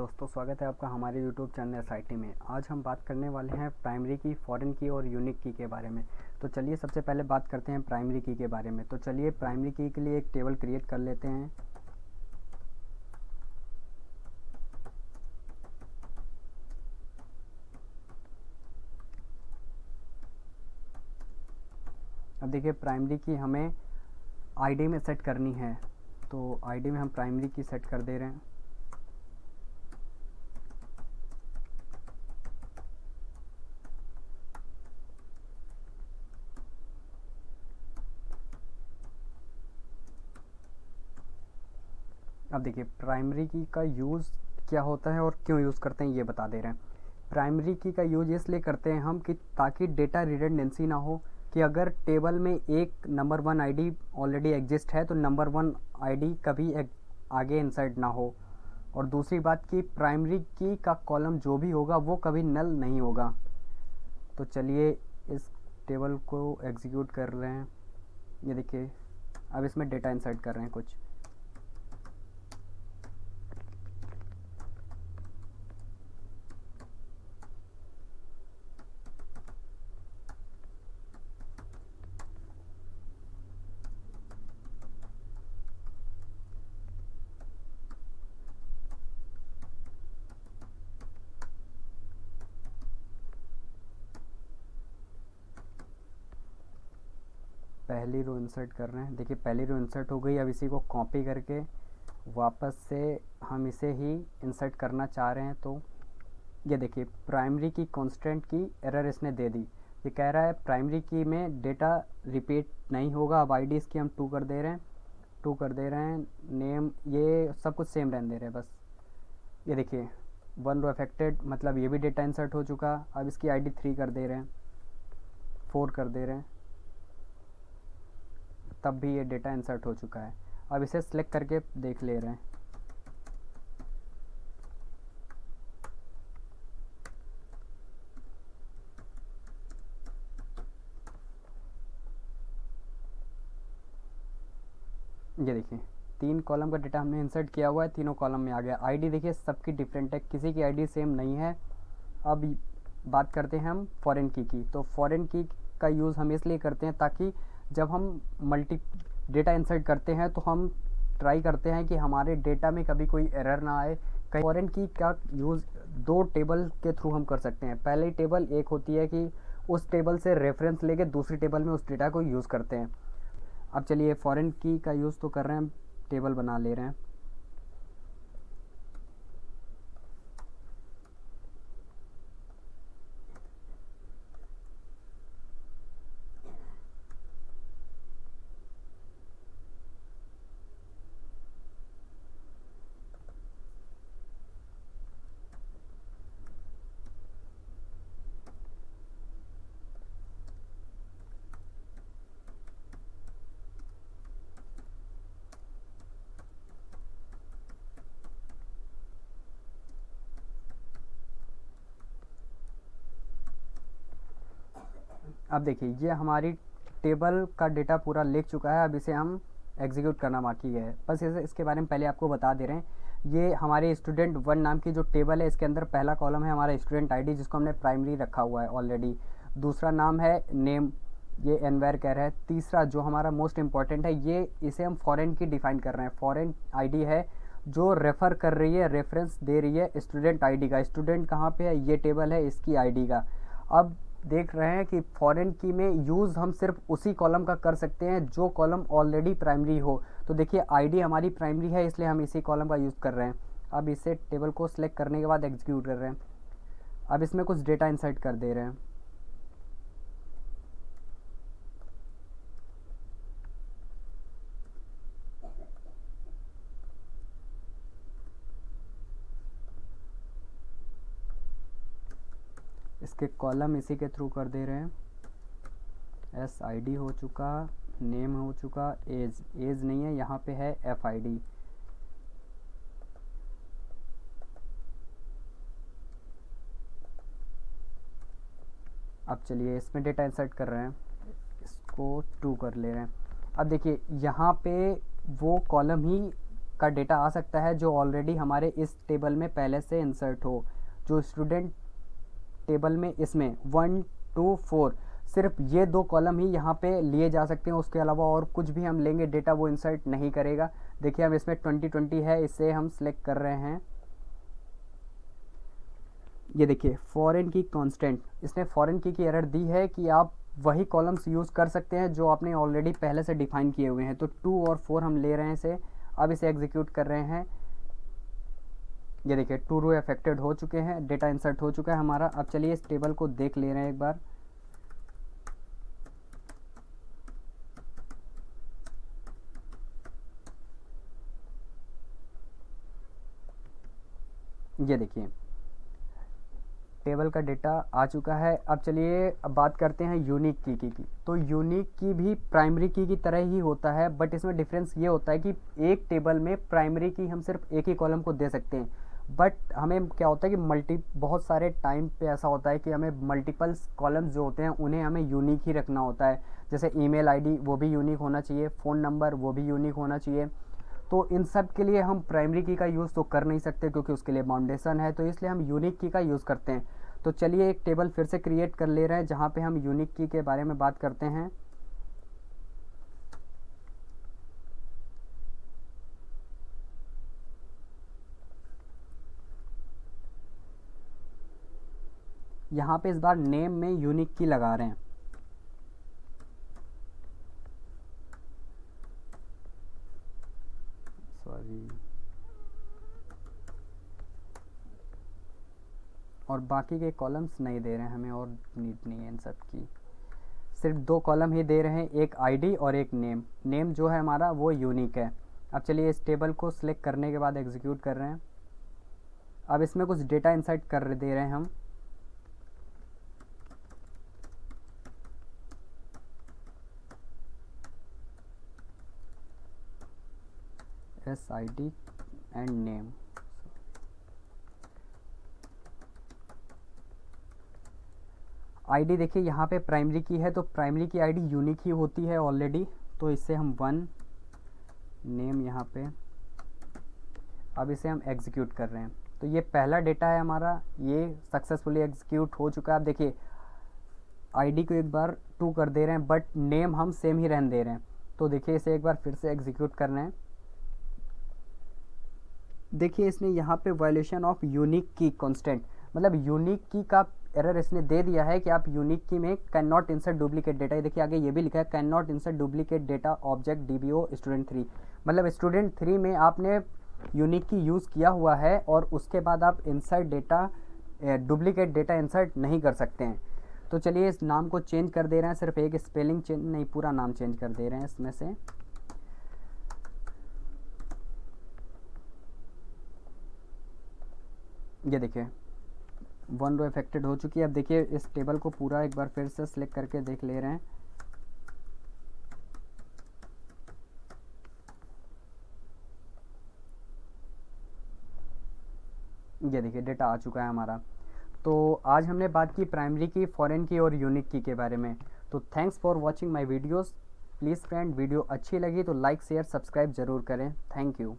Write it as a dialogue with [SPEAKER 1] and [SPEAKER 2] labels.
[SPEAKER 1] दोस्तों, स्वागत है आपका हमारे YouTube चैनल SIT में। आज हम बात करने वाले हैं प्राइमरी की, फॉरेन की और यूनिक की के बारे में। तो चलिए सबसे पहले बात करते हैं प्राइमरी की के बारे में। तो चलिए प्राइमरी की के लिए एक टेबल क्रिएट कर लेते हैं। अब देखिए प्राइमरी की हमें ID में सेट करनी है, तो ID में हम प्राइमरी की सेट कर दे रहे हैं। अब देखिए प्राइमरी की का यूज़ क्या होता है और क्यों यूज़ करते हैं ये बता दे रहे हैं। प्राइमरी की का यूज इसलिए करते हैं हम कि ताकि डेटा रिडंडेंसी ना हो, कि अगर टेबल में एक नंबर 1 आईडी ऑलरेडी एग्जिस्ट है तो नंबर 1 आईडी कभी आगे इंसर्ट ना हो। और दूसरी बात कि प्राइमरी की का कॉलम जो भी होगा वो कभी नल नहीं होगा। तो चलिए इस टेबल को एग्जीक्यूट कर रहे हैं। ये देखिए अब इसमें डेटा इंसर्ट कर रहे हैं कुछ। पहली रो इंसर्ट कर रहे हैं। देखिए पहली रो इंसर्ट हो गई। अब इसी को कॉपी करके वापस से हम इसे ही इंसर्ट करना चाह रहे हैं। तो ये देखिए प्राइमरी की कांस्टेंट की एरर इसने दे दी। ये कह रहा है प्राइमरी की में डेटा रिपीट नहीं होगा। अब आईडी इसकी हम 2 कर दे रहे हैं, 2 कर दे रहे हैं। नेम ये सब कुछ सेम रहने दे रहे हैं बस। ये देखिए 1 रो अफेक्टेड, मतलब ये भी डेटा इंसर्ट हो चुका। अब इसकी आईडी 3 कर दे रहे हैं, 4 कर दे रहे हैं, तब भी ये डेटा इंसर्ट हो चुका है। अब इसे सिलेक्ट करके देख ले रहे हैं। ये देखिए 3 कॉलम का डेटा हमने इंसर्ट किया हुआ है, तीनों कॉलम में आ गया। आईडी देखिए सबकी डिफरेंट है, किसी की आईडी सेम नहीं है। अब बात करते हैं हम फॉरेन की। तो फॉरेन की का यूज़ हम इसलिए करते हैं ताकि जब हम मल्टी डेटा इंसर्ट करते हैं तो हम ट्राई करते हैं कि हमारे डेटा में कभी कोई एरर ना आए। कहीं फॉरेन की का यूज़ 2 टेबल के थ्रू हम कर सकते हैं। पहली टेबल एक होती है कि उस टेबल से रेफरेंस लेके दूसरी टेबल में उस डेटा को यूज़ करते हैं। अब चलिए फॉरेन की का यूज़ तो कर रहे हैं, टेबल बना ले रहे हैं। अब देखिए ये हमारी टेबल का डेटा पूरा लिख चुका है। अब इसे हम एग्जीक्यूट करना बाकी है। बस इसे इसके बारे में पहले आपको बता दे रहे हैं। ये हमारे स्टूडेंट 1 नाम की जो टेबल है, इसके अंदर पहला कॉलम है हमारा स्टूडेंट आईडी, जिसको हमने प्राइमरी रखा हुआ है ऑलरेडी। दूसरा नाम है नेम, ये एनवायर कह रहा है। तीसरा जो हमारा मोस्ट इंपॉर्टेंट है, ये इसे हम फॉरेन की डिफाइन कर रहे हैं। फॉरेन आईडी है जो रेफ़र कर रही है, रेफरेंस दे रही है स्टूडेंट आईडी का। स्टूडेंट कहाँ पे है, ये टेबल है इसकी आईडी का। अब देख रहे हैं कि फॉरेन की में यूज़ हम सिर्फ उसी कॉलम का कर सकते हैं जो कॉलम ऑलरेडी प्राइमरी हो। तो देखिए आईडी हमारी प्राइमरी है, इसलिए हम इसी कॉलम का यूज़ कर रहे हैं। अब इसे टेबल को सिलेक्ट करने के बाद एग्जीक्यूट कर रहे हैं। अब इसमें कुछ डेटा इंसर्ट कर दे रहे हैं। इसके कॉलम इसी के थ्रू कर दे रहे हैं। एस आई डी हो चुका, नेम हो चुका, एज एज नहीं है, यहाँ पे है एफ आई डी। अब चलिए इसमें डेटा इंसर्ट कर रहे हैं, इसको 2 कर ले रहे हैं। अब देखिए यहाँ पे वो कॉलम ही का डेटा आ सकता है जो ऑलरेडी हमारे इस टेबल में पहले से इंसर्ट हो। जो स्टूडेंट टेबल में इसमें 1 2 4 सिर्फ ये 2 कॉलम ही यहाँ पे लिए जा सकते हैं, उसके अलावा और कुछ भी हम लेंगे डेटा वो इंसर्ट नहीं करेगा। देखिए अब इसमें 2020 है, इसे हम सिलेक्ट कर रहे हैं। ये देखिए फॉरेन की कांस्टेंट, इसने फॉरेन की एरर दी है कि आप वही कॉलम्स यूज़ कर सकते हैं जो आपने ऑलरेडी पहले से डिफाइन किए हुए हैं। तो 2 और 4 हम ले रहे हैं इसे, अब इसे एग्जीक्यूट कर रहे हैं। ये देखिए 2 रो अफेक्टेड हो चुके हैं, डेटा इंसर्ट हो चुका है हमारा। अब चलिए इस टेबल को देख ले रहे हैं एक बार। ये देखिए टेबल का डेटा आ चुका है। अब चलिए अब बात करते हैं यूनिक की। तो यूनिक की भी प्राइमरी की तरह ही होता है, बट इसमें डिफरेंस ये होता है कि एक टेबल में प्राइमरी की हम सिर्फ एक ही कॉलम को दे सकते हैं, बट हमें क्या होता है कि बहुत सारे टाइम पे ऐसा होता है कि हमें मल्टीपल कॉलम्स जो होते हैं उन्हें हमें यूनिक ही रखना होता है। जैसे ईमेल आईडी वो भी यूनिक होना चाहिए, फ़ोन नंबर वो भी यूनिक होना चाहिए। तो इन सब के लिए हम प्राइमरी की का यूज़ तो कर नहीं सकते क्योंकि उसके लिए बाउंडेशन है, तो इसलिए हम यूनिक की का यूज़ करते हैं। तो चलिए एक टेबल फिर से क्रिएट कर ले रहे हैं जहाँ पे हम यूनिक की के बारे में बात करते हैं। यहाँ पे इस बार नेम में यूनिक की लगा रहे हैं। सॉरी, और बाकी के कॉलम्स नहीं दे रहे हैं हमें, और नीड नहीं है इन सब की, सिर्फ 2 कॉलम ही दे रहे हैं, एक आईडी और एक नेम। नेम जो है हमारा वो यूनिक है। अब चलिए इस टेबल को सिलेक्ट करने के बाद एग्जीक्यूट कर रहे हैं। अब इसमें कुछ डेटा इंसर्ट कर दे रहे हैं हम। SID and name. आईडी देखिए यहाँ पे प्राइमरी की है, तो प्राइमरी की आईडी यूनिक ही होती है ऑलरेडी, तो इससे हम 1 नेम यहाँ पे। अब इसे हम एग्जीक्यूट कर रहे हैं। तो ये पहला डेटा है हमारा, ये सक्सेसफुली एग्जीक्यूट हो चुका है। आप देखिए आईडी को एक बार 2 कर दे रहे हैं, बट नेम हम सेम ही रहने दे रहे हैं। तो देखिए इसे एक बार फिर से एग्जीक्यूट कर रहे हैं। देखिए इसने यहाँ पे वायलेशन ऑफ यूनिक की कांस्टेंट, मतलब यूनिक की का एरर इसने दे दिया है कि आप यूनिक की में can not insert duplicate data. ये देखिए आगे ये भी लिखा है can not insert duplicate data object DBO student 3, मतलब स्टूडेंट 3 में आपने यूनिक की यूज़ किया हुआ है और उसके बाद आप insert data duplicate data insert नहीं कर सकते हैं। तो चलिए इस नाम को चेंज कर दे रहे हैं, सिर्फ एक स्पेलिंग चेंज नहीं, पूरा नाम चेंज कर दे रहे हैं इसमें से। ये देखिए 1 रो अफेक्टेड हो चुकी है। अब देखिए इस टेबल को पूरा एक बार फिर से सिलेक्ट करके देख ले रहे हैं। ये देखिए डेटा आ चुका है हमारा। तो आज हमने बात की प्राइमरी की, फॉरेन की और यूनिक की के बारे में। तो thanks for watching my videos. Please friend, video अच्छी लगी तो लाइक शेयर सब्सक्राइब ज़रूर करें। Thank you.